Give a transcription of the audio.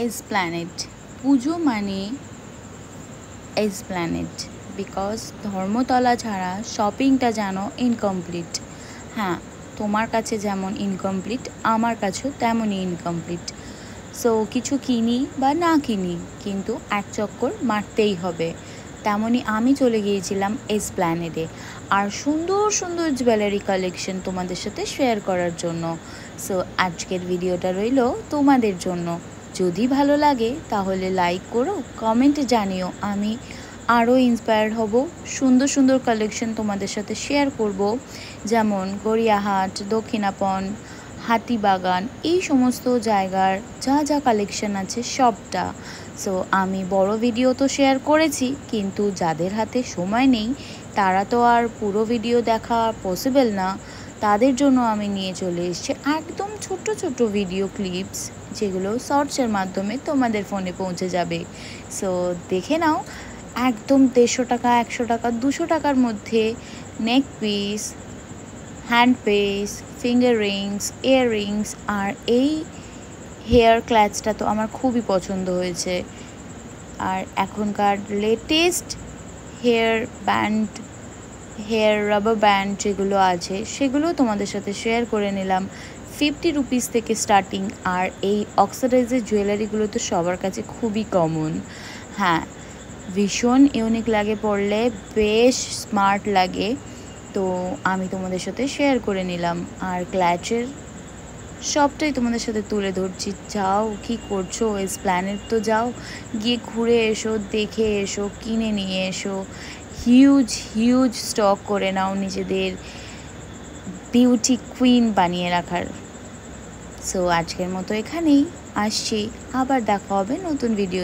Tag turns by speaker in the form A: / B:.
A: Esplanade. পুজো মানে Esplanade, because Dharmatala ছাড়া শপিংটা যেন ইনকমপ্লিট। হ্যাঁ, তোমার কাছে যেমন ইনকমপ্লিট, আমার কাছেও তেমনই ইনকমপ্লিট। সো কিছু কিনি বা না কিনি, কিন্তু এক চক্কর মারতেই হবে। তেমনই আমি চলে গিয়েছিলাম এসপ্ল্যানেডে, আর সুন্দর সুন্দর জুয়েলারি কালেকশন তোমাদের সাথে শেয়ার করার জন্য। সো আজকের ভিডিওটা রইল তোমাদের জন্য। যদি ভালো লাগে তাহলে লাইক করো, কমেন্টে জানিও, আমি আরও ইন্সপায়ার্ড হব। সুন্দর সুন্দর কালেকশন তোমাদের সাথে শেয়ার করব, যেমন গড়িয়াহাট, দক্ষিণাপন, হাতিবাগান, এই সমস্ত জায়গার যা যা কালেকশন আছে সবটা। সো আমি বড় ভিডিও তো শেয়ার করেছি, কিন্তু যাদের হাতে সময় নেই তারা তো আর পুরো ভিডিও দেখা পসিবল না। তাদের জন্য আমি নিয়ে চলে এসেছি একদম ছোট্ট ছোট্ট ভিডিও ক্লিপস, যেগুলো শর্টসের মাধ্যমে তোমাদের ফোনে পৌঁছে যাবে। সো দেখে নাও, একদম 150 টাকা, 100 টাকা, 200 টাকার মধ্যে neck piece, hand piece, finger rings, earrings, আর এই হেয়ার ক্ল্যাচটা তো আমার খুবই পছন্দ হয়েছে। আর এখনকার latest hair band, hair rubber band যেগুলো আছে সেগুলো তোমাদের সাথে শেয়ার করে নিলাম। 50 রুপিস থেকে স্টার্টিং। আর এই অক্সিডাইজের জুয়েলারিগুলো তো সবার কাছে খুবই কমন। হ্যাঁ, ভীষণ ইউনিক লাগে পরলে, বেশ স্মার্ট লাগে। তো আমি তোমাদের সাথে শেয়ার করে নিলাম। আর ক্ল্যাচের সবটাই তোমাদের সাথে তুলে ধরছি। যাও, কি করছো? এসপ্ল্যানেড তো যাও, গিয়ে ঘুরে এসো, দেখে এসো, কিনে নিয়ে এসো। হিউজ হিউজ স্টক করে নাও নিজেদের বিউটি কুইন বানিয়ে রাখার। সো আজকের মতো এখানেই আসছি, আবার দেখা হবে নতুন ভিডিও।